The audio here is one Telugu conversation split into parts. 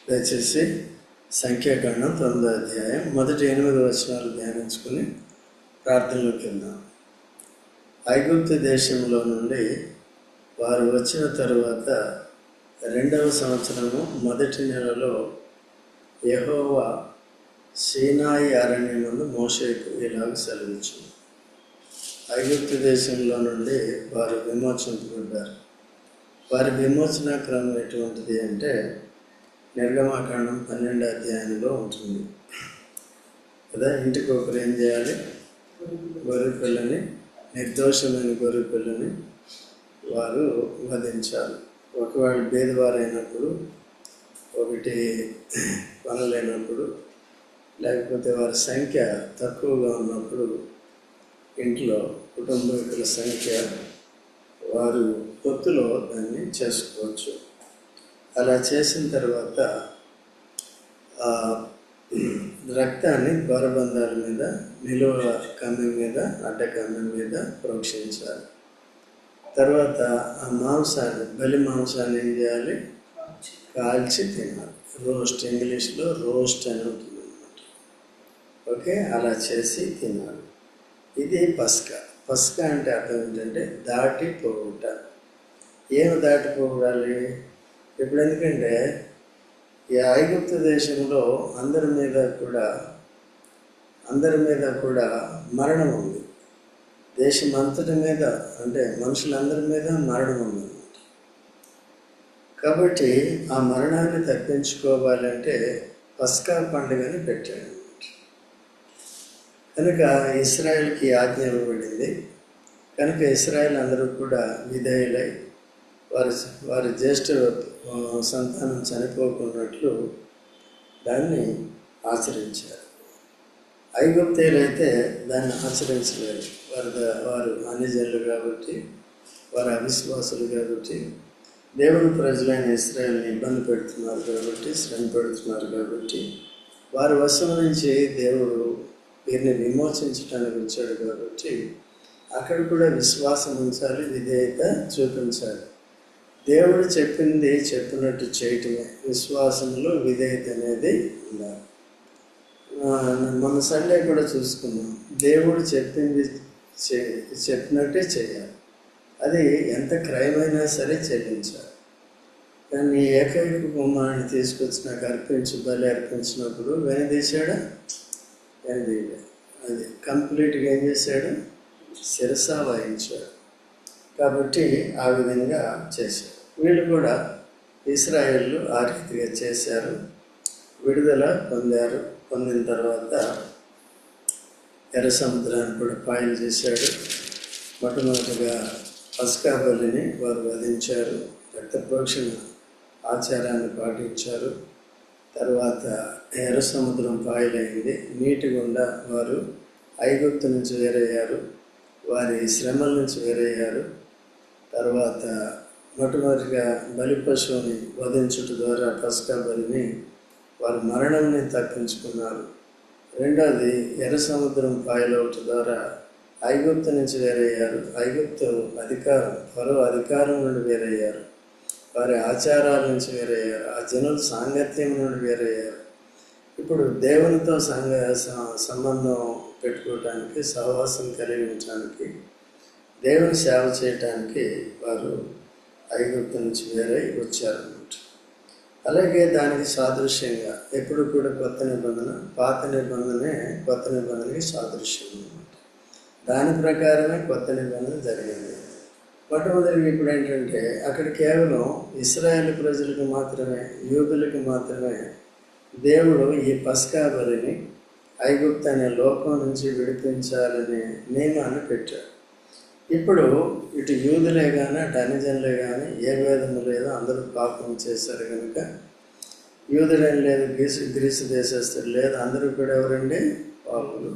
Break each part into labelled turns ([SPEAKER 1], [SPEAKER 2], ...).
[SPEAKER 1] దయచేసి సంఖ్యాకాండం 9వ అధ్యాయం మొదటి 8 వచనాలు ధ్యానించుకుని ప్రార్థనలోకి వెళ్దాం. ఐగుప్తు దేశంలో నుండి వారు వచ్చిన తరువాత 2వ సంవత్సరము మొదటి నెలలో యెహోవా సీనాయి అరణ్యమందు మోషేకు ఇలాగ సెలవిచ్చింది. ఐగుప్తు దేశంలో నుండి వారు విమోచింపబడ్డారు. వారి విమోచన క్రమం ఎటువంటిది అంటే నిర్గమాకాండం 12వ అధ్యాయంలో ఉంటుంది కదా. ఇంటికి ఒకరు ఏం చేయాలి? గొర్రె పిల్లని, నిర్దోషమైన గొర్రె పిల్లని వారు వధించాలి. ఒకవేళ బేదవారైనప్పుడు, ఒకటి కొనలేనప్పుడు, లేకపోతే వారి సంఖ్య తక్కువగా ఉన్నప్పుడు, ఇంట్లో కుటుంబీకుల సంఖ్య వారు పొత్తులో దాన్ని చేసుకోవచ్చు. అలా చేసిన తర్వాత రక్తాన్ని ద్వారబంధాల మీద, నిలువ కమ్మి మీద, అడ్డ కమ్మి మీద ప్రోక్షించాలి. తర్వాత ఆ మాంసాన్ని, బలి మాంసాన్ని ఏం చేయాలి? కాల్చి తినాలి. రోస్ట్, ఇంగ్లీష్లో రోస్ట్ అని ఉంటుంది అన్నమాట. ఓకే, అలా చేసి తినాలి. ఇది పస్కా. పస్కా అంటే అర్థం ఏంటంటే దాటిపోవుట. ఏమి దాటిపోవాలి? ఇప్పుడు ఎందుకంటే ఈ ఐగుప్తు దేశంలో అందరి మీద కూడా మరణం ఉంది. దేశం అంతటి మీద, అంటే మనుషులందరి మీద మరణం ఉంది. కాబట్టి ఆ మరణాన్ని తప్పించుకోవాలంటే పస్కా పండుగని పెట్టాడు. కనుక ఇశ్రాయేల్కి ఆజ్ఞ ఇవ్వబడింది. కనుక ఇశ్రాయేల్ అందరూ కూడా విధేయులై వారి జ్యేష్ఠ సంతానం చనిపోకున్నట్లు దాన్ని ఆచరించారు. ఐగుప్తీయులు అయితే దాన్ని ఆచరించలేదు. వారు అన్యజనులు కాబట్టి, వారు అవిశ్వాసులు కాబట్టి, దేవుని ప్రజలైన ఇశ్రాయేల్ని ఇబ్బంది పెడుతున్నారు కాబట్టి, శ్రమ పెడుతున్నారు కాబట్టి, వారి వశం నుంచి దేవుడు వీరిని విమోచించడానికి వచ్చాడు కాబట్టి అక్కడ కూడా విశ్వాసం ఉంచాలి, విధేయత చూపించాలి. దేవుడు చెప్పింది చెప్పినట్టు చేయటమే విశ్వాసంలో విధేయత అనేది ఉండాలి. మన సండే కూడా చూసుకున్నాం. దేవుడు చెప్పింది చెప్పినట్టే చేయాలి. అది ఎంత క్రయమైనా సరే చెల్లించాలి. కానీ ఏకైక కుమారుని తీసుకొచ్చి నాకు బలి అర్పించినప్పుడు వెనదీశాడా? వెనదీయలే. అది కంప్లీట్గా ఏం చేశాడు? శిరస వహించాడు. కాబట్టి ఆ విధంగా చేశారు. వీళ్ళు కూడా ఇశ్రాయేళ్ళు ఆ రీతిగా చేశారు. విడుదల పొందారు. పొందిన తర్వాత ఎర్ర సముద్రాన్ని కూడా పాయలు చేశాడు. మొట్టమొదటిగా పస్కా బలిని వారు వధించారు. రక్త ప్రోక్షణ ఆచారాన్ని పాటించారు. తర్వాత ఎర్ర సముద్రం పాయలైంది. నీటి గుండా వారు ఐగుప్తు నుంచి వేరయ్యారు. వారి శ్రమల నుంచి వేరయ్యారు. తర్వాత మొట్టమొదటిగా బలి పశువుని వధించుట ద్వారా పస్కా బలిని వారు మరణంని తప్పించుకున్నారు. రెండవది ఎర్ర సముద్రం పాయలవుట ద్వారా ఐగుప్తు నుంచి వేరయ్యారు. ఐగుప్తు ఫరో అధికారం నుండి వేరయ్యారు. వారి ఆచారాల నుంచి వేరయ్యారు. ఆ జనుల సాంగత్యం నుండి వేరయ్యారు. ఇప్పుడు దేవునితో సంబంధం పెట్టుకోవటానికి, సహవాసం కలిగి ఉండటానికి, దేవుని సేవ చేయటానికి వారు ఐగుప్తు నుంచి వేరై వచ్చారన్నమాట. అలాగే దానికి సాదృశ్యంగా ఎప్పుడు కూడా కొత్త నిబంధన, పాత నిబంధనే కొత్త నిబంధనకి సాదృశ్యం అన్నమాట. దాని ప్రకారమే కొత్త నిబంధన జరిగింది. మొట్టమొదటి ఇప్పుడు ఏంటంటే అక్కడ కేవలం ఇశ్రాయేల్ ప్రజలకు మాత్రమే, యూదులకు మాత్రమే దేవుడు ఈ పస్కా బలిని ఐగుప్తు అనే లోకం నుంచి విడిపించాలనే నియమాన్ని పెట్టాడు. ఇప్పుడు ఇటు యూదులే కానీ, అటు అన్యజనులే కానీ, ఏ భేదము లేదు, అందరూ పాపం చేశారు కనుక యూదులేం లేదు, గ్రీసు దేశస్తులు లేదు, అందరూ కూడా ఎవరండి? పాపులు.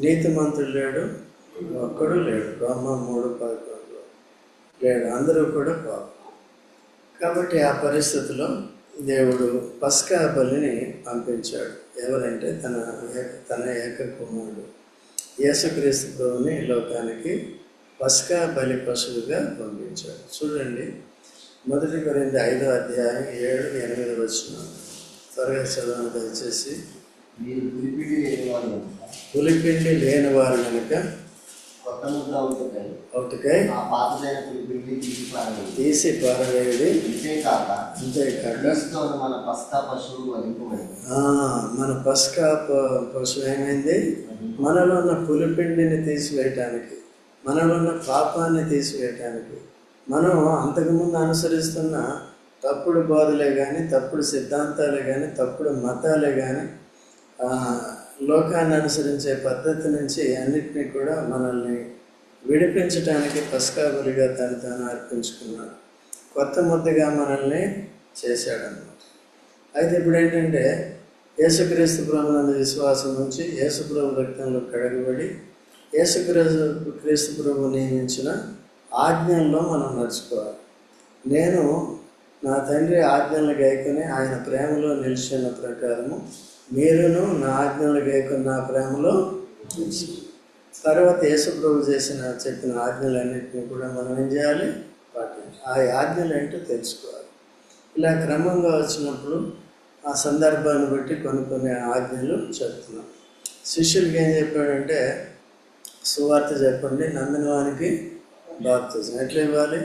[SPEAKER 1] నీతిమంతుడు లేడు, ఒక్కడు లేడు. రోమా 3:11 లేడు, అందరూ కూడా పాపం. కాబట్టి ఆ పరిస్థితిలో దేవుడు పస్కా బలిని పంపించాడు. ఎవరంటే తన ఏక కుమారుడు యేసుక్రీస్తు ప్రభువుని లోకానికి పస్కా బలి పశువుగా పంపించాడు. చూడండి, 1 కొరింథీ 5వ అధ్యాయం 7-8 వచనాలు. త్వరగా చదవండి దయచేసి.
[SPEAKER 2] మీరు పులిపిండి లేనివారు కనుక
[SPEAKER 1] పులిపిండి లేని వారు కనుక
[SPEAKER 2] కొత్త ముద్ద
[SPEAKER 1] ఒకటికై
[SPEAKER 2] ఆ పాతదైన పులిపిండి
[SPEAKER 1] తీసి పారవేయడి.
[SPEAKER 2] అంతేకాక
[SPEAKER 1] క్రీస్తును
[SPEAKER 2] మన పస్కా పశువు వధింపబడింది.
[SPEAKER 1] మన పస్కా పశువు ఏమైంది? మనలో ఉన్న పులిపిండిని తీసివేయటానికి, మనలో ఉన్న పాపాన్ని తీసివేయటానికి, మనం అంతకుముందు అనుసరిస్తున్న తప్పుడు బోధలే కానీ, తప్పుడు సిద్ధాంతాలే కానీ, తప్పుడు మతాలే కానీ, లోకాన్ని అనుసరించే పద్ధతి నుంచి అన్నిటినీ కూడా మనల్ని విడిపించడానికి పస్కా బలిగా తాను అర్పించుకున్నాడు. కొత్త ముద్దగా మనల్ని చేశాడన్నమాట. అయితే ఇప్పుడు ఏంటంటే యేసుక్రీస్తు ప్రభునందు విశ్వాసం నుంచి యేసుప్రభు రక్తంలో కడగబడి యేసుక్రీస్తు ప్రభు నియమించిన ఆజ్ఞల్లో మనం నడుచుకోవాలి. నేను నా తండ్రి ఆజ్ఞలు గైకొని ఆయన ప్రేమలో నిలిచిన ప్రకారము మీరును నా ఆజ్ఞలు గైకొని నా ప్రేమలో నిలిచి. తర్వాత యేసుప్రభు చెప్పిన ఆజ్ఞలన్నింటినీ కూడా మనం ఏం చేయాలి? పాటించాలి. ఆ ఆజ్ఞలు ఏంటో తెలుసుకోవాలి. ఇలా క్రమంగా వచ్చినప్పుడు ఆ సందర్భాన్ని బట్టి కొన్ని ఆజ్ఞలు చెప్తున్నాం. శిష్యులకి ఏం చెప్పాడంటే, సువార్త చెప్పండి, నమ్మిన వానికి బాప్తిజం ఎట్లా ఇవ్వాలి?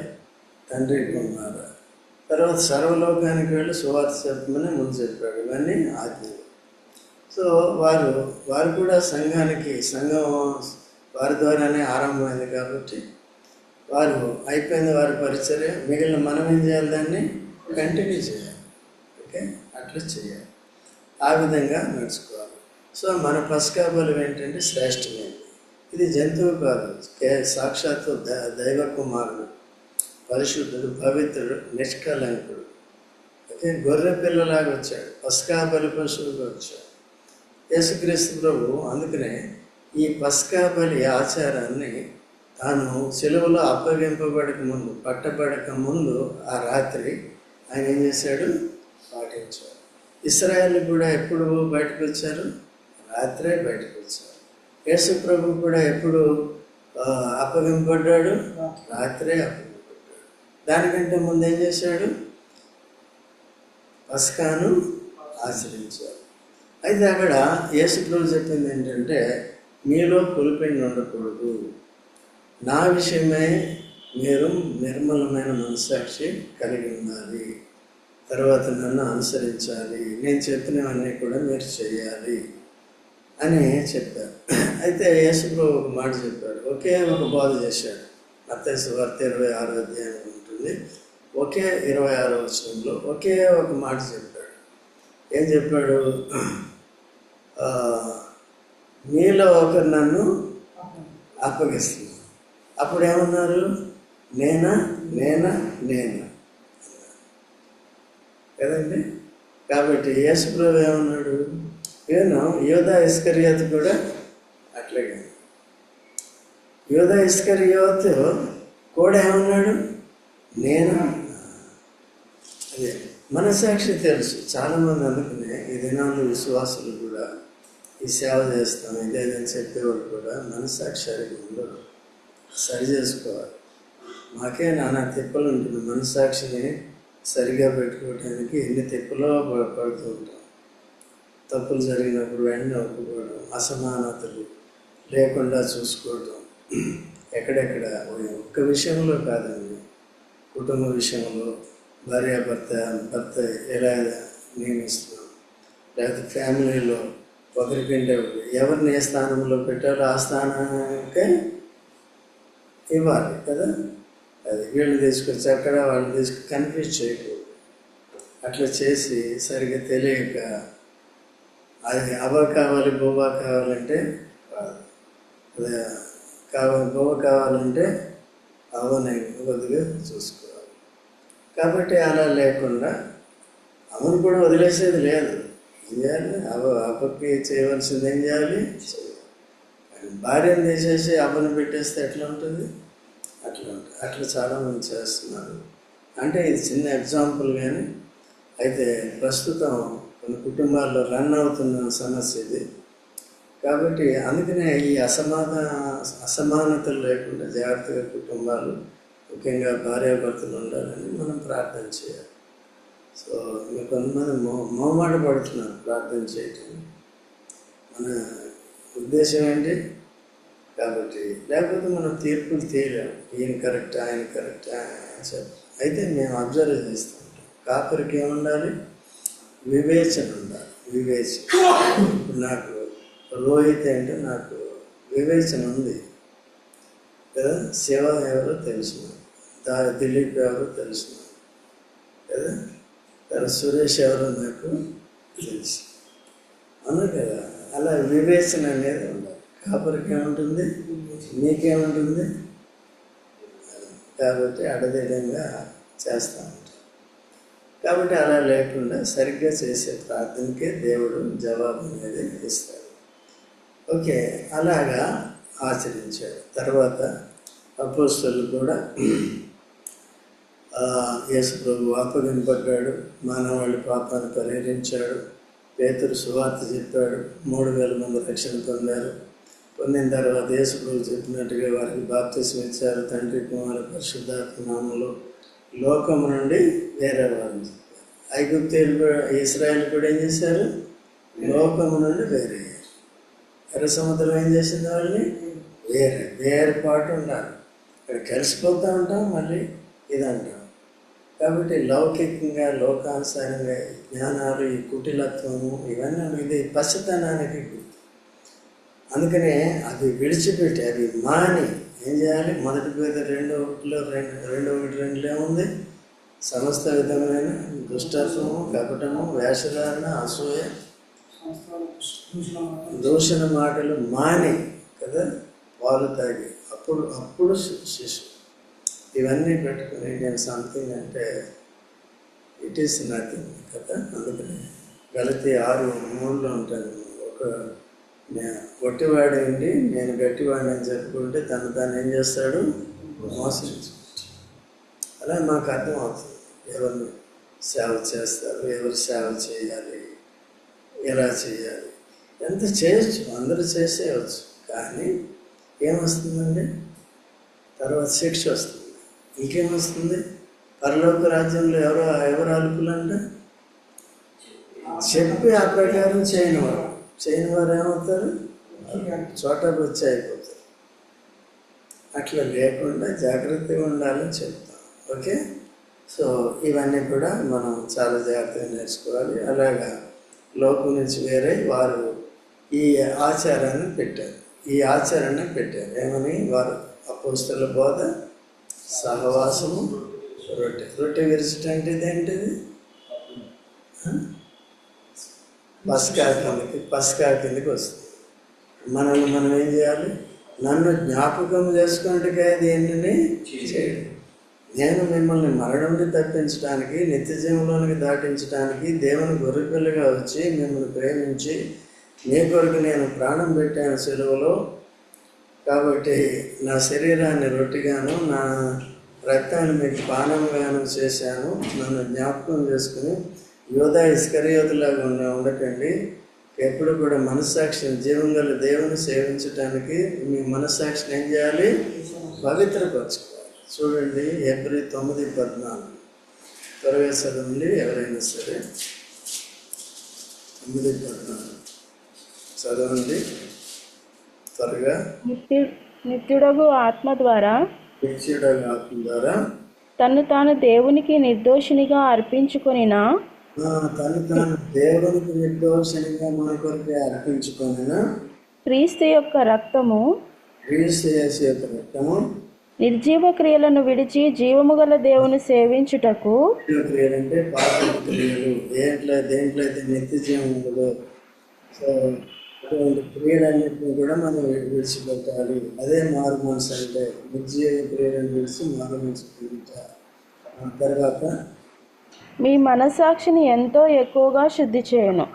[SPEAKER 1] తండ్రి కుమార. తర్వాత సర్వలోకానికి వెళ్ళి సువార్త చెప్పమని ముందు చెప్పాడు. ఇవన్నీ ఆజ్ఞలు. సో వారు కూడా సంఘం వారి ద్వారానే ఆరంభమైంది కాబట్టి వారు అయిపోయింది వారి పరిచర్య. మిగిలిన మనం ఏం చేయాలి? దాన్ని కంటిన్యూ చేయాలి. ఓకే, అట్లా చేయాలి. ఆ విధంగా నడుచుకోవాలి. సో మన పస్కా బలి ఏంటంటే శ్రేష్టమైనది. ఇది జంతువు కాదు, సాక్షాత్తు దైవ కుమారుడు, పరిశుద్ధుడు, పవిత్రుడు, నిష్కలంకుడు. ఓకే, గొర్రె పిల్లలాగా వచ్చాడు, పస్కా బలి పశువుగా వచ్చాడు యేసుక్రీస్తు ప్రభు. అందుకనే ఈ పస్కా బలి ఆచారాన్ని తాను సిలువలో పట్టబడక ముందు ఆ రాత్రి ఆయన ఏం చేశాడు? పాటించాడు. ఇశ్రాయేల్ కూడా ఎప్పుడు బయటకు వచ్చారు? రాత్రే బయటకు వచ్చారు. యేసు ప్రభు కూడా ఎప్పుడు అప్పగింపబడ్డాడు? రాత్రే అప్పగింపబడ్డాడు. దానికంటే ముందు ఏం చేశాడు? పస్కాను ఆచరించాడు. అయితే అక్కడ యేసు ప్రభు చెప్పింది ఏంటంటే, మీలో పులిపిండి ఉండకూడదు, నా విషయమై మీరు నిర్మలమైన మనస్సాక్షి కలిగి ఉండాలి, తర్వాత నన్ను అనుసరించాలి, నేను చెప్పినవన్నీ కూడా మీరు చేయాలి అని చెప్పారు. అయితే యేసు ప్రభు ఒక మాట చెప్పాడు, ఒకే ఒక బోధ చేశాడు. మత్తయి సువార్త 26వ అధ్యాయం ఉంటుంది. ఒకే 26వ వచనంలో ఒకే ఒక మాట చెప్పాడు. ఏం చెప్పాడు? మీలో ఒకరు నన్ను అప్పగిస్తున్నారు. అప్పుడు ఏమన్నారు? నేనా కదండి. కాబట్టి యేసు ప్రభు ఏమన్నాడు? యోధా ఇస్కరియోతు కూడా అట్లాగే. యోధా ఇస్కరియోతు కూడా ఏమన్నాడు? అదే మనసాక్షి తెలుసు. చాలామంది అనుకునే ఈ దినాల్లో విశ్వాసులు కూడా ఈ సేవ చేస్తాం ఇదేదని చెప్పేవాడు కూడా మనసాక్షి సరిగ్గా ఉండదు. సరి చేసుకోవాలి. మాకే నానా తిప్పలు ఉంటుంది. మనసాక్షిని సరిగా పెట్టుకోవడానికి ఎన్ని తిప్పలో పడుతూ ఉంటాం. తప్పులు జరిగినప్పుడు వెంటనే ఒప్పుకోవడం, అసమానతలు లేకుండా చూసుకోవడం, ఎక్కడెక్కడ ఒక్క విషయంలో కాదండి, కుటుంబ విషయంలో భర్త ఎలా నియమిస్తున్నాం, లేకపోతే ఫ్యామిలీలో ఒకరికంటే ఎవరిని ఏ స్థానంలో పెట్టాలో ఆ స్థానానికే ఇవ్వాలి కదా. అది వీళ్ళు తీసుకొచ్చి అక్కడ వాళ్ళు కన్ఫ్యూజ్ చేయకూడదు. అట్లా చేసి సరిగ్గా తెలియక అది అవ్వ కావాలి బొవ్వ కావాలంటే అదే బొవ్వ కావాలంటే అవ్వని కొద్దిగా చూసుకోవాలి. కాబట్టి అలా లేకుండా అవ్వను కూడా వదిలేసేది లేదు. ఏం చేయాలి? అవ్వకి చేయవలసింది ఏం చేయాలి? భార్యను తీసేసి అవ్వను పెట్టేస్తే ఎట్లా ఉంటుంది? అట్లా చాలామంది చేస్తున్నారు. అంటే ఇది చిన్న ఎగ్జాంపుల్ కానీ, అయితే ప్రస్తుతం కొన్ని కుటుంబాల్లో రన్ అవుతున్న సమస్య ఇది. కాబట్టి అందుకనే ఈ అసమానతలు లేకుండా జాగ్రత్తగా కుటుంబాలు, ముఖ్యంగా భార్యాభర్తలు ఉండాలని మనం ప్రార్థన చేయాలి. సో ఇంకా కొంతమంది మొహమాట పడుతున్నారు ప్రార్థన చేయటం. మన ఉద్దేశం ఏంటి? కాబట్టి లేకపోతే మనం తీర్పులు తీయలేము, ఈయన కరెక్ట్ ఆయన కరెక్ట్ అని చెప్పి. అయితే మేము అబ్జర్వ్ చేస్తూ ఉంటాం. కాపరికి ఏముండాలి? వివేచన ఉండాలి. వివేచన. ఇప్పుడు నాకు రోహిత్ అంటే నాకు వివేచన ఉంది కదా. శివ ఎవరో తెలుసు, దిలీప్ ఎవరో తెలుసు కదా, తర్వాత సురేష్ ఎవరో నాకు తెలుసు, అవును కదా. అలా వివేచన అనేది ఉండాలి. కాపరికి ఏముంటుంది? మీకేముంటుంది? కాబట్టి అడదేడంగా చేస్తూ ఉంటాం. కాబట్టి అలా లేకుండా సరిగ్గా చేసే ప్రార్థనకే దేవుడు జవాబు అనేది ఇస్తాడు. ఓకే, అలాగా ఆచరించాడు. తర్వాత అపోస్తలులు కూడా యేసు ప్రభు అప్పగింపడ్డాడు, మానవాళి పాపాన్ని పరిహరించాడు, పేతురు సువార్త చెప్పాడు, 3000 మంది రక్షణ పొందారు. పొందిన తర్వాత యేసు ప్రభు చెప్పినట్టుగా వారికి బాప్తిసం ఇచ్చారు. తండ్రి కుమార పరిశుద్ధాత్మ నామములో లోకము నుండి వేరే వారిని చెప్పారు. ఐగుప్తీయులు ఇశ్రాయేలు కూడా ఏం చేశారు? లోకము నుండి వేరే. ఎర్ర సముద్రం ఏం చేసింది? వాళ్ళని వేరే పాటు ఉండాలి. ఇక్కడ కలిసిపోతూ ఉంటాం, మళ్ళీ ఇది అంటాం. కాబట్టి లౌకికంగా లోకానుసారంగా జ్ఞానాలు, ఈ కుటిలత్వము, ఇవన్నీ ఇది పసితనానికి గుర్తు. అందుకనే అది విడిచిపెట్టి అవి మాని ఏం చేయాలి? 1 పేతురు 2:1 ఏముంది? సమస్త విధమైన దుష్టత్వము, కపటము, వేషధారణ, అసూయ, దూషణ మాటలు మాని కదా పాలు తాగి అప్పుడు శిశు ఇవన్నీ పెట్టుకుని నేను సంథింగ్ అంటే ఇట్ ఈస్ నథింగ్ కదా. అందుకని గలతీ 6:3 ఉంటాను. ఒట్టివాడి ఉండి నేను గట్టివాడిని అని చెప్పుకుంటే తను ఏం చేస్తాడు? మోసగించు. అలా మాకు అర్థం అవుతుంది ఎవరిని సేవ చేస్తారు, ఎవరు సేవ చేయాలి, ఎలా చేయాలి. ఎంత చేయొచ్చు, అందరూ చేసేయచ్చు. కానీ ఏమొస్తుందండి? తర్వాత శిక్ష వస్తుంది. ఇంకేమొస్తుంది? పరలోక రాజ్యంలో ఎవరు అల్పులంట? చెప్పి ఆ ప్రకారం చేయని వారు ఏమవుతారు? చోటకు వచ్చి అయిపోతారు. అట్లా లేకుండా జాగ్రత్తగా ఉండాలని చెప్తాం. ఓకే, సో ఇవన్నీ కూడా మనం చాలా జాగ్రత్తగా నేర్చుకోవాలి. అలాగా లోకం నుంచి వేరే వారు ఈ ఆచారాన్ని పెట్టారు. ఏమని? వారు అపోస్తలుల బోధ, సహవాసము, రొట్టె విరచటం అంటే ఇదేంటిది? పస్కా కిందకి వస్తుంది. మనం ఏం చేయాలి? నన్ను జ్ఞాపకం చేసుకున్నట్టుగా అది ఏంటని చేయడం. నేను మిమ్మల్ని మరణం నుండి తప్పించడానికి, నిత్య జీవంలోనికి దాటించడానికి దేవుని గొర్రెపిల్లగా వచ్చి మిమ్మల్ని ప్రేమించి మీ కొరకు నేను ప్రాణం పెట్టాను సిలువలో. కాబట్టి నా శరీరాన్ని రొట్టిగాను నా రక్తాన్ని మీకు పానంగాను చేశాను. నన్ను జ్ఞాపకం చేసుకుని యోధా ఇస్కరియోతులాగా ఉండకండి. ఎప్పుడు కూడా మనస్సాక్షిని, జీవం గల దేవుని సేవించడానికి మీ మనస్సాక్షిని ఏం చేయాలి? పవిత్రపరచుకోవాలి. చూడండి, Hebrews 9:14 త్వరగా చదవండి ఎవరైనా సరే. 9:14 చదవండి త్వరగా.
[SPEAKER 3] నిత్యుడగు ఆత్మ ద్వారా తను తాను దేవునికి నిర్దోషినిగా అర్పించుకొనిన
[SPEAKER 1] మన కొరకే అర్పించుకొనిన
[SPEAKER 3] క్రీస్తు యొక్క రక్తము నిర్జీవ క్రియలను విడిచి జీవము గల దేవుని సేవించుటకు.
[SPEAKER 1] క్రియలంటే పాప క్రియలు, దేంట్లో అయితే నిత్య జీవం ఉండదు. సో అటువంటి క్రియలన్నింటినీ కూడా మనం విడిచిపెట్టాలి. అదే మారు మనసు అంటే. నిర్జీవ క్రియలను విడిచి మారు మనసు పొందుతారు. తర్వాత
[SPEAKER 3] మీ మనస్సాక్షిని ఎంతో ఎక్కువగా శుద్ధి చేయను.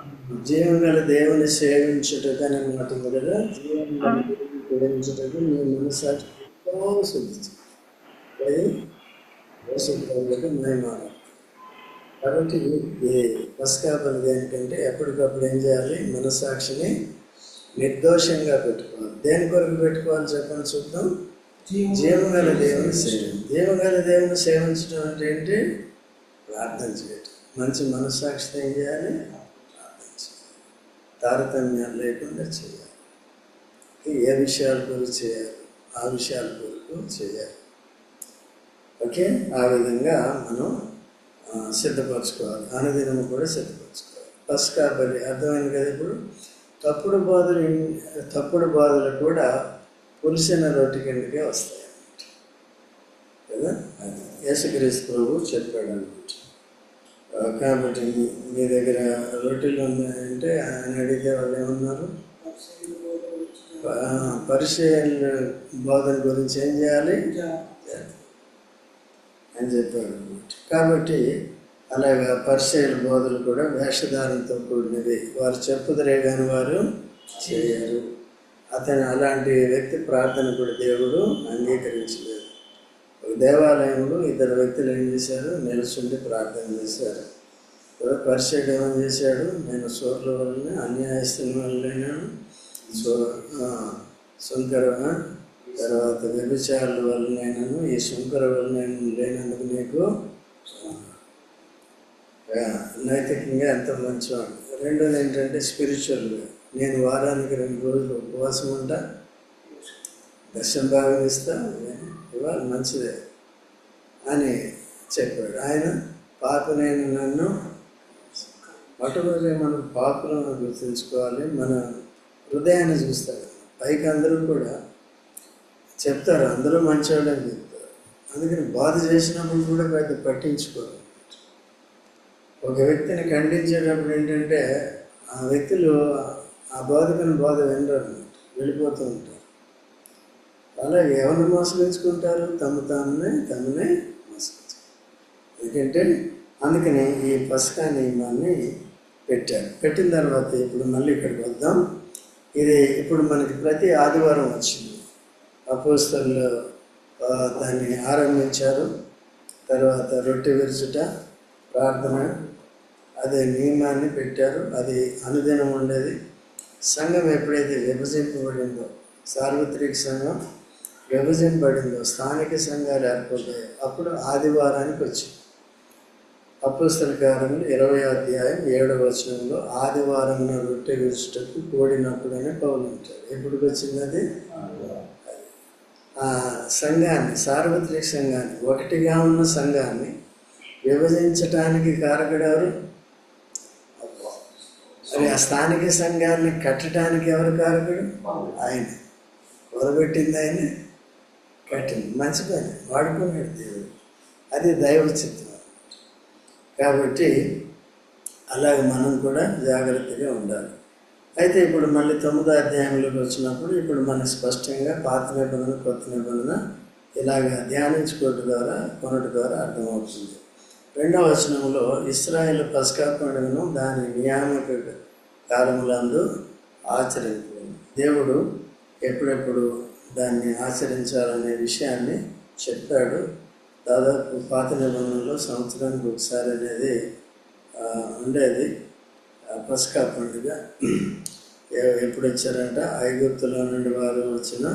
[SPEAKER 1] జీవం గల దేవుని సేవించుటకు అని మాట్లాడు కదా. జీవం గల దేవుని సేవించుటకు మీ మనస్సాక్షి ఎంతో శుద్ధి చేయాలి. కాబట్టి పస్కా పని దేనికంటే ఎప్పటికప్పుడు ఏం చేయాలి? మనస్సాక్షిని నిర్దోషంగా పెట్టుకోవాలి. దేని కొరకు పెట్టుకోవాలి చెప్పండి చూద్దాం. జీవం గల దేవుని సేవించడం. జీవం గల దేవుని సేవించడం అంటే ఏంటి? ప్రార్థన చేయటం. మంచి మనస్సాక్షితో ఏం చేయాలి? ప్రార్థన చేయాలి. తారతమ్యాలు లేకుండా చేయాలి. ఏ విషయాల కొరకు చేయాలి? ఆ విషయాల కొరకు చేయాలి. ఓకే, ఆ విధంగా మనం సిద్ధపరచుకోవాలి. అనుదినము కూడా సిద్ధపరచుకోవాలి. పస్కా బలి అర్థమైంది కదా. ఇప్పుడు తప్పుడు బాధలు కూడా పులిసిన రొట్టె కిందకే వస్తాయి కదా. అది యేసుక్రీస్తు ప్రభువు చెప్పాడు అనమాట. కాబట్టి మీ దగ్గర రొట్టెలు ఉన్నాయంటే ఆయన అడిగితే వాళ్ళు ఏమన్నారు? పరిచయాల బోధన గురించి ఏం చేయాలి అని చెప్పాడు అనమాట. కాబట్టి అలాగా పరిచయాల బోధలు కూడా వేషధారంతో కూడినవి. వారు చెప్పుదరే కానీ వారు చేయరు. అతను అలాంటి వ్యక్తి ప్రార్థన కూడా దేవుడు అంగీకరించలేదు. ఒక దేవాలయంలో ఇద్దరు వ్యక్తులు ఏం చేశారు? నిలుచుండి ప్రార్థన చేశారు. పరిచయుడు ఏమని చేశాడు? నేను సోర్ల వలన అన్యాయస్తుల వల్లైనాను, సుంకర తర్వాత వ్యభిచారుల వలనైనాను, ఈ సుంకర వలన లేనందుకు నీకు నైతికంగా ఎంత మంచివాడు. రెండోది ఏంటంటే స్పిరిచువల్గా, నేను వారానికి 2 రోజులు ఉపవాసం ఉంటా, దర్శనం భాగం ఇస్తా, ఇవాళ మంచిదే అని చెప్పాడు. ఆయన పాపనైన నన్ను మొట్టమొదటి మనం పాపలను గుర్తుంచుకోవాలి. మన హృదయాన్ని చూస్తాడు. పైకి అందరూ కూడా చెప్తారు, అందరూ మంచివాళ్ళు అని చెప్తారు. అందుకని బాధ చేసినప్పుడు కూడా పెద్ద పట్టించుకోరు. ఒక వ్యక్తిని ఖండించేటప్పుడు ఏంటంటే ఆ వ్యక్తులు ఆ బోధకుని బోధ వినరు, వెళ్ళిపోతూ ఉంటారు. అలాగే ఎవరిని మోసగించుకుంటారు? తమనే మోసగించారు. ఎందుకంటే అందుకని ఈ పస్కా నియమాన్ని పెట్టారు. పెట్టిన తర్వాత ఇప్పుడు మళ్ళీ ఇక్కడికి వద్దాం. ఇది ఇప్పుడు మనకి ప్రతి ఆదివారం వచ్చింది. అపోస్తలులు దాన్ని ఆరంభించారు. తర్వాత రొట్టె విరుచుట, ప్రార్థన, అదే నియమాన్ని పెట్టారు. అది అనుదినం ఉండేది. సంఘం ఎప్పుడైతే విభజింపబడిందో, సార్వత్రిక సంఘం విభజింపబడిందో, స్థానిక సంఘాలు ఏర్పడ్డాయి, అప్పుడు ఆదివారానికి వచ్చింది. అపోస్తల కార్యములు 20వ అధ్యాయం 7వ వచనంలో ఆదివారం రొట్టె విరుచుటకు కూడినప్పుడనే పౌలు అంటాడు. ఎప్పుడు వచ్చింది అది? ఆ సంఘాన్ని, సార్వత్రిక సంఘాన్ని, ఒకటిగా ఉన్న సంఘాన్ని విభజించటానికి కారకుడెవరు? మరి ఆ స్థానిక సంఘాన్ని కట్టడానికి ఎవరు కారకుడు? ఆయన. పొరబెట్టింది ఆయన, కట్టింది. మంచి పని, వాడుకున్నాడు దేవుడు. అది దైవ చిత్తం. కాబట్టి అలాగే మనం కూడా జాగ్రత్తగా ఉండాలి. అయితే ఇప్పుడు మళ్ళీ 9వ అధ్యాయంలోకి వచ్చినప్పుడు ఇప్పుడు మనకు స్పష్టంగా పాత నిబంధన, కొత్త నిబంధన ఇలాగ ధ్యానించుకోవడం ద్వారా, కొనడం ద్వారా అర్థమవుతుంది. 2వ వచనంలో ఇశ్రాయేలు పస్కా పండుగను దాని నియామక కాలములందు ఆచరించారు. దేవుడు ఎప్పుడెప్పుడు దాన్ని ఆచరించాలనే విషయాన్ని చెప్పాడు. దాదాపు పాత నిబంధనలో సంవత్సరానికి ఒకసారి అనేది ఉండేది పస్కా పండుగ. ఎప్పుడు వచ్చారంట? ఐగుప్తులో నుండి వారు వచ్చిన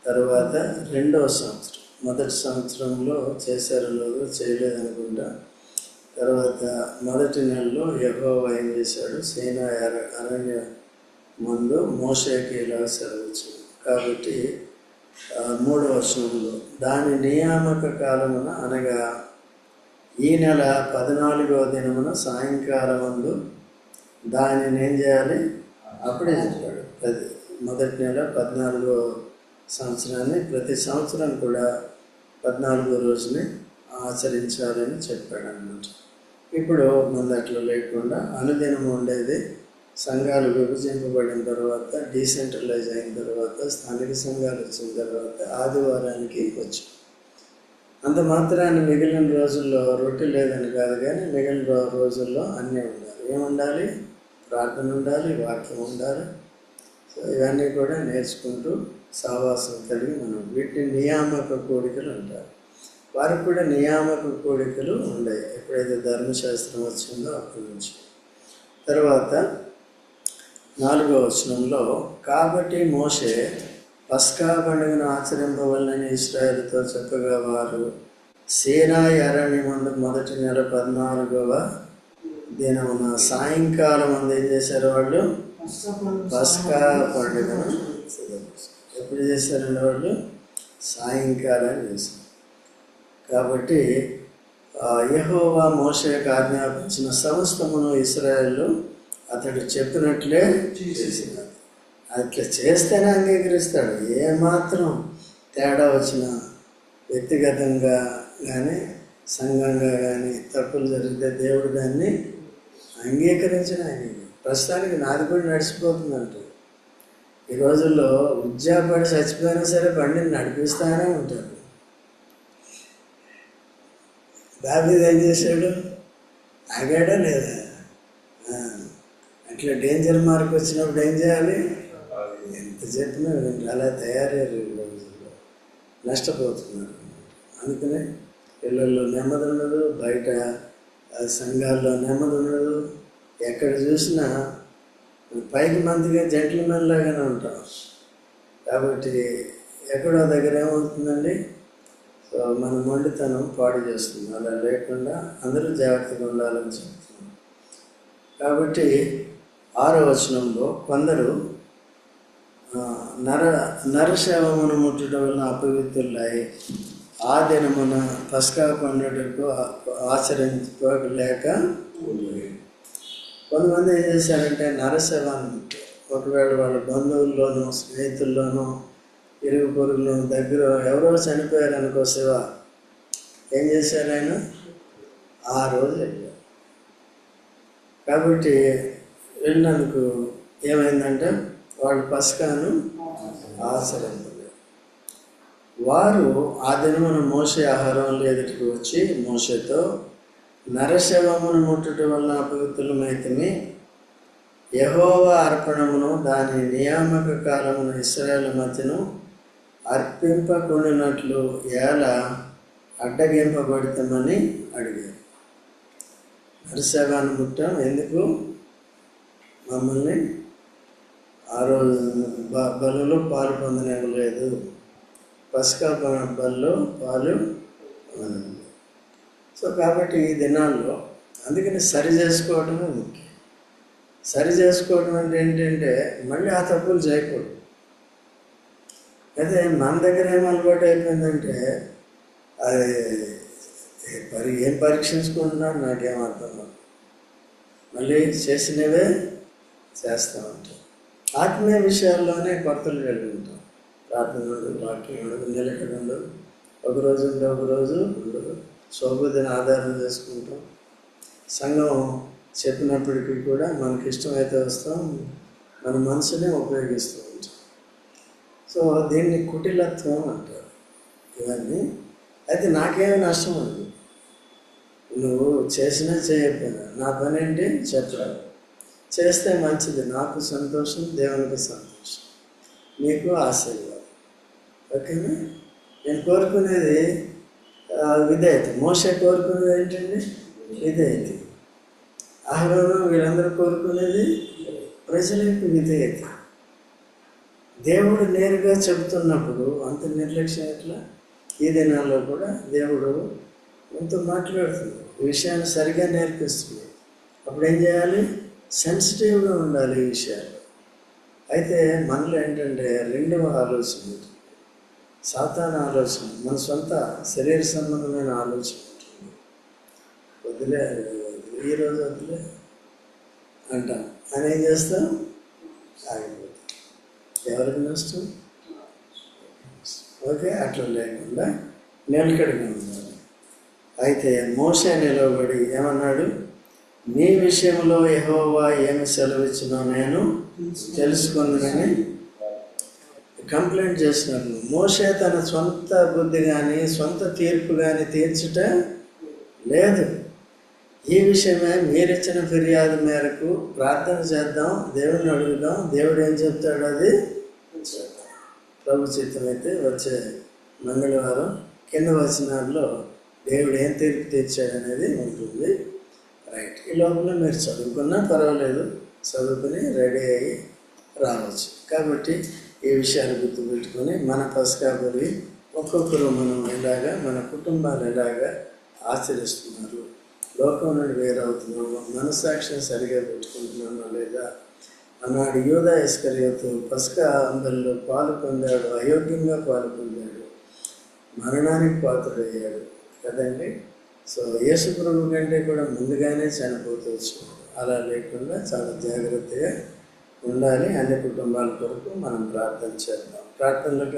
[SPEAKER 1] తర్వాత 2వ సంవత్సరం. మొదటి సంవత్సరంలో చేశారో లేదో చేయలేదు అనుకుంటా. తర్వాత మొదటి నెలలో యెహోవా ఏం చేశాడు? సీనాయి అరణ్య ముందు మోషేకి ఇలా సెలవిచ్చాడు. కాబట్టి 3వ వచనంలో దాని నియామక కాలమున అనగా ఈ నెల 14వ దినమున సాయంకాలం ముందు దానిని ఏం చేయాలి? అప్పుడే చెప్పాడు. మొదటి నెల 14వ సంవత్సరాన్ని ప్రతి సంవత్సరం కూడా 14వ రోజుని ఆచరించాలని చెప్పాడు అన్నమాట. ఇప్పుడు మన అట్లా లేకుండా అనుదినం ఉండేది. సంఘాలు విభజింపబడిన తర్వాత, డీసెంట్రలైజ్ అయిన తర్వాత, స్థానిక సంఘాలు వచ్చిన తర్వాత ఆదివారానికి వచ్చాం. అంత మాత్రాన్ని మిగిలిన రోజుల్లో రొట్టె లేదని కాదు, కానీ మిగిలిన రోజుల్లో అన్నీ ఉండాలి. ఏముండాలి? ప్రార్థన ఉండాలి, వాక్యం ఉండాలి. సో ఇవన్నీ కూడా నేర్చుకుంటూ సావాసం కలిగి మనం వీటిని నియామక కోడికలు అంటారు. వారికి కూడా నియామక కోడికలు ఉన్నాయి ఎప్పుడైతే ధర్మశాస్త్రం వచ్చిందో అప్పటి నుంచి. తర్వాత 4వ వచనంలో కాబట్టి మోషే పస్కా పండుగను ఆచరింపవలనని ఇశ్రాయేలుతో చెప్పగా వారు సీనాయి అరణ్యమందు మొదటి నెల 14వ దినమున సాయంకాలం అందు ఏం చేశారు వాళ్ళు? పస్కా పండుగను ఎప్పుడు చేశారండి వాళ్ళు? సాయంకాలం చేశారు. కాబట్టి యెహోవా మోషేకు ఆజ్ఞాపించిన సమస్తమును ఇశ్రాయేలు అతడు చెప్పినట్లే చేసినాడు. అట్లా చేస్తేనే అంగీకరిస్తాడు. ఏమాత్రం తేడా వచ్చినా వ్యక్తిగతంగా కానీ సంఘంగా కానీ తప్పులు జరిగితే దేవుడు దాన్ని అంగీకరించిన ప్రస్తుతానికి నాది కూడా నడిచిపోతుందంట. ఈ రోజుల్లో ఉద్యోగపడి చచ్చిపోయినా సరే బండిని నడిపిస్తానే ఉంటారు. దావీదు ఏం చేశాడు? ఆగాడా లేదా? అట్లా డేంజర్ మార్క్ వచ్చినప్పుడు ఏం చేయాలి? ఎంత చెప్పినా అలా తయారయ్యారు. ఈ రోజుల్లో నష్టపోతున్నారు. అందుకనే పిల్లల్లో నెమ్మది ఉండదు, బయట సంఘాల్లో నెమ్మది ఉండదు. ఎక్కడ చూసినా పైకి మందిగా జెంట్లమెన్ లాగానే ఉంటాం. కాబట్టి ఎక్కడో దగ్గర ఏమవుతుందండి? సో మన మొండితనం పాడు చేస్తుంది. అలా లేకుండా అందరూ జాగ్రత్తగా ఉండాలని చెప్తున్నాం. కాబట్టి 6వ వచనంలో కొందరు నరశవమును ముట్టడం వలన అపవిత్రులై ఆ దినమున పస్కా పండుగకు ఆచరించుకోలేక కొంతమంది ఏం చేశారంటే నరశవాన్ని ముట్టారు. ఒకవేళ వాళ్ళ బంధువుల్లోనూ స్నేహితుల్లోనూ ఇరుగు పొరుగులో దగ్గర ఎవరో చనిపోయారు అనుకో, శివ ఏం చేశారు? ఆయన ఆ రోజు వెళ్ళారు. కాబట్టి వెళ్ళినందుకు ఏమైందంటే వాళ్ళు పస్కాను ఆచరించలేదు. వారు ఆ దినమున మోషే ఆహారంలో ఎదుటికి వచ్చి మోషేతో, నరశవమును ముట్టడం వలన అపవిత్రులమైతిమి, యెహోవా అర్పణమును దాని నియామక కాలమును ఇశ్రాయేలు మధ్యను అర్పింపకుండినట్లు ఎలా అడ్డగింపబడతామని అడిగారు. నరశవాన్ని ముట్టం ఎందుకు? మమ్మల్ని ఆ రోజు బలులో పాలు పొందనివ్వలేదు, పస్కా బల్లో పాలు పొందనివ్వలేదు. సో కాబట్టి ఈ దినాల్లో అందుకని సరి చేసుకోవడమే ముఖ్యం. సరి చేసుకోవడం అంటే ఏంటంటే మళ్ళీ ఆ తప్పులు చేయకూడదు. అయితే మన దగ్గర ఏం అలవాటు అయిపోయిందంటే అది ఏం పరీక్షించుకుంటున్నాను నాకేం అర్థం కాదు, మళ్ళీ చేసినవే చేస్తూ ఉంటాం. ఆత్మీయ విషయాల్లోనే కొరతలు కలిగి ఉంటాం. ప్రార్థన ఉండదు, వాక్యం ఉండదు, నిలకడ ఉండదు, ఒకరోజు ఉంటే ఒకరోజు ఉండదు. సౌబుద్ధిని ఆధారం చేసుకుంటాం. సంఘం చెప్పినప్పటికీ కూడా మనకి ఇష్టమైతే వస్తాం, మన మనసునే ఉపయోగిస్తూ ఉంటాం. సో దీన్ని కుటిలత్వం అంటారు ఇవన్నీ. అయితే నాకేమీ నష్టం ఉంది, నువ్వు చేసినా చేయకపోయినా నా పని ఏంటి చెప్పాలి. చేస్తే మంచిది, నాకు సంతోషం, దేవునికి సంతోషం, మీకు ఆశీర్వాదం. ఓకేనా? నేను కోరుకునేది విధేయత. మోషే కోరుకునేది ఏంటండి? విధేయత. అహరోను వీళ్ళందరూ కోరుకునేది ప్రజలకు విధేయత. దేవుడు నేరుగా చెబుతున్నప్పుడు అంత నిర్లక్ష్యం ఎట్లా? ఈ దినాల్లో కూడా దేవుడు ఎంతో మాట్లాడుతుంది, ఈ విషయాన్ని సరిగా నేర్పిస్తుంది. అప్పుడు ఏం చేయాలి? సెన్సిటివ్గా ఉండాలి ఈ విషయాలు. అయితే మనలో ఏంటంటే రెండవ ఆలోచన ఉంటుంది, సాతాను ఆలోచన, మన సొంత శరీర సంబంధమైన ఆలోచన ఉంటుంది. వదిలే, ఈరోజు వదిలే అంటాం అని ఏం చేస్తాం? ఆగిపోతాం. ఎవరికి నష్టం? ఓకే, అట్లా లేకుండా నిలకడగా ఉండాలి. అయితే మోషే నిలబడి ఏమన్నాడు? నీ విషయంలో యెహోవా ఏమి సెలవిచ్చినో నేను తెలుసుకుందని కంప్లైంట్ చేసినాడు. మోషే తన సొంత బుద్ధి కానీ సొంత తీర్పు కానీ తీర్చుట లేదు. ఈ విషయమే మీరిచ్చిన ఫిర్యాదు మేరకు ప్రార్థన చేద్దాం, దేవుడిని అడుగుదాం, దేవుడు ఏం చెప్తాడు అది చేద్దాం. ప్రభు చిత్తం అయితే వచ్చే మంగళవారం కింద వచనాల్లో దేవుడు ఏం తీర్పు తీర్చాడనేది ఉంటుంది. రైట్, ఈ లోపల మీరు చదువుకున్నా పర్వాలేదు, చదువుకుని రెడీ అయ్యి రావచ్చు. కాబట్టి ఈ విషయాన్ని గుర్తుపెట్టుకొని మన పస్కా బలి ఒక్కొక్కరు మనం ఎలాగా మన కుటుంబాలు ఎలాగా ఆచరిస్తున్నారు, లోకం నుండి వేరవుతున్నాము, మనసాక్షిని సరిగా పెట్టుకుంటున్నామా లేదా. ఆనాడు యూదా ఇస్కరియోతు పస్కా అందరిలో పాలు పొందాడు, అయోగ్యంగా పాలు పొందాడు, మరణానికి పాత్రుడయ్యాడు కదండి. సో యేసు ప్రభు కంటే కూడా ముందుగానే చనిపోతూ వచ్చాడు. అలా లేకుండా చాలా జాగ్రత్తగా ఉండాలి. అన్ని కుటుంబాల కొరకు మనం ప్రార్థన చేద్దాం. ప్రార్థనలోకి